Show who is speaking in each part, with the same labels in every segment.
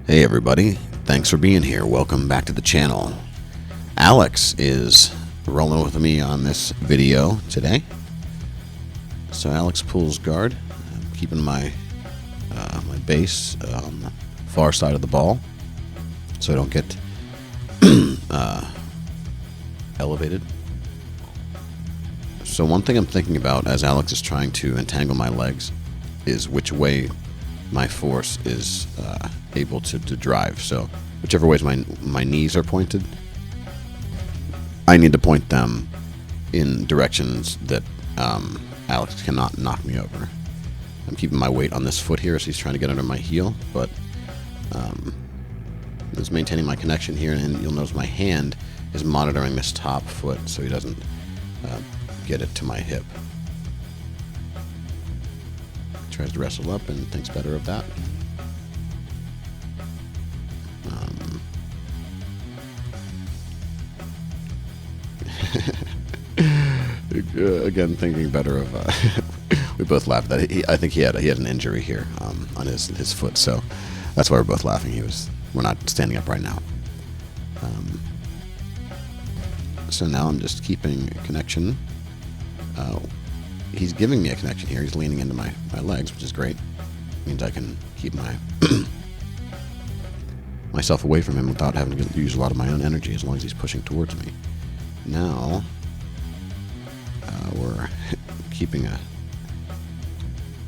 Speaker 1: Hey everybody, thanks for being here. Welcome back to the channel. Alex is rolling with me on this video today. So Alex pulls guard. I'm keeping my my base on the far side of the ball so I don't get elevated. So one thing I'm thinking about as Alex is trying to entangle my legs is which way my force is able to drive. So whichever ways my knees are pointed, I need to point them in directions that Alex cannot knock me over. I'm keeping my weight on this foot here as he's trying to get under my heel, but is maintaining my connection here, and you'll notice my hand is monitoring this top foot so he doesn't get it to my hip. Tries to wrestle up and thinks better of that. Again, thinking better of. We both laughed at that. I think he had an injury here on his foot, so that's why we're both laughing. We're not standing up right now. So now I'm just keeping a connection. He's giving me a connection here. He's leaning into my legs, which is great. Means I can keep myself away from him without having to use a lot of my own energy as long as he's pushing towards me. Now, we're keeping a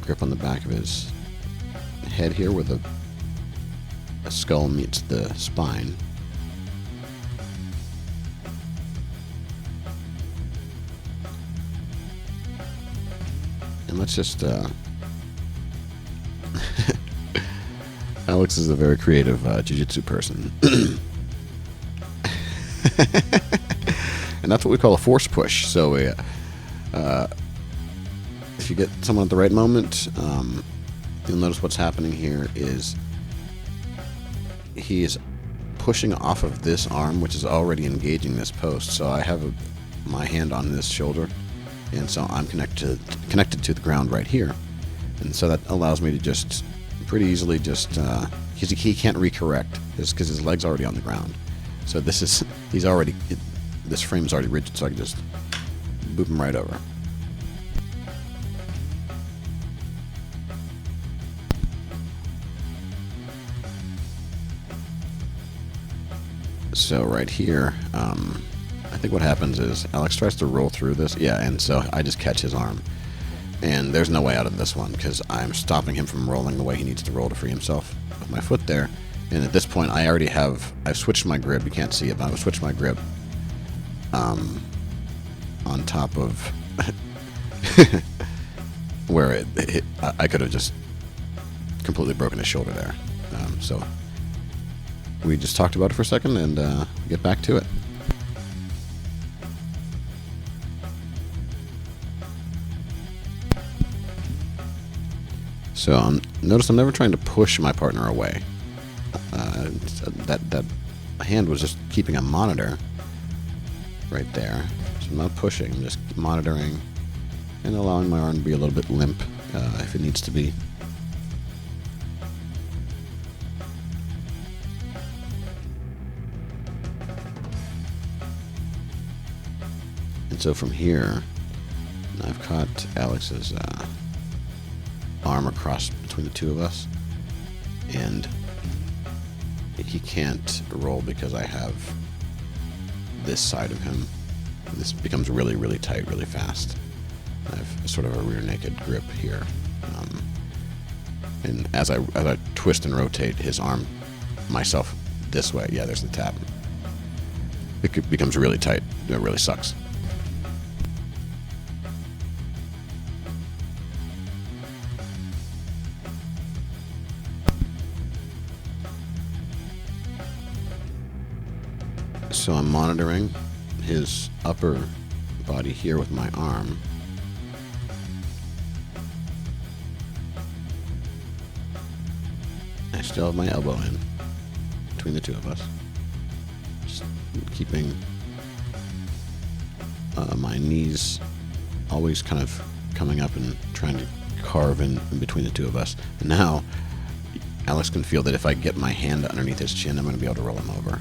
Speaker 1: grip on the back of his head here where the skull meets the spine. And let's just Alex is a very creative jiu-jitsu person. And that's what we call a force push. So if you get someone at the right moment, you'll notice what's happening here is he is pushing off of this arm, which is already engaging this post. So I have my hand on this shoulder, and so I'm connected to the ground right here, and so that allows me to just pretty easily just he can't recorrect because his leg's already on the ground. So this frame is already rigid, so I can just boop him right over. So right here, I think what happens is Alex tries to roll through this. Yeah, and so I just catch his arm. And there's no way out of this one because I'm stopping him from rolling the way he needs to roll to free himself with my foot there. And at this point, I've switched my grip. You can't see it, but I've switched my grip on top of where I could have just completely broken his shoulder there. So we just talked about it for a second and get back to it. So notice I'm never trying to push my partner away. That hand was just keeping a monitor right there. So I'm not pushing, I'm just monitoring and allowing my arm to be a little bit limp if it needs to be. And so from here, I've caught Alex's arm across between the two of us, and he can't roll because I have this side of him. This becomes really, really tight really fast. I have sort of a rear naked grip here, and as I twist and rotate his arm myself this way, yeah, there's the tap. It becomes really tight. It really sucks. So I'm monitoring his upper body here with my arm. I still have my elbow in between the two of us. Just keeping my knees always kind of coming up and trying to carve in between the two of us. And now Alex can feel that if I get my hand underneath his chin, I'm going to be able to roll him over.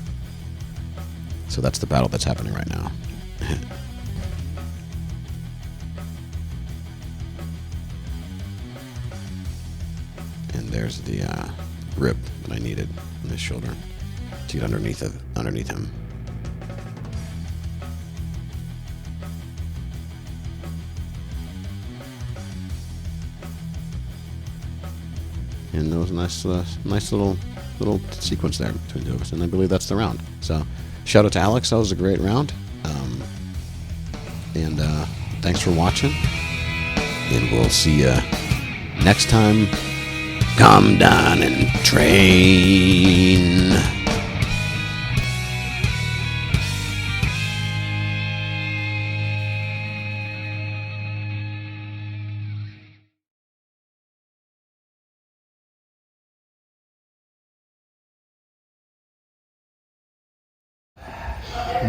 Speaker 1: So that's the battle that's happening right now. And there's the grip that I needed on his shoulder to get underneath him. And there was a nice little sequence there between two of us, and I believe that's the round. So, shout out to Alex. That was a great round. And thanks for watching. And we'll see you next time. Come down and train.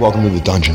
Speaker 2: Welcome to the dungeon.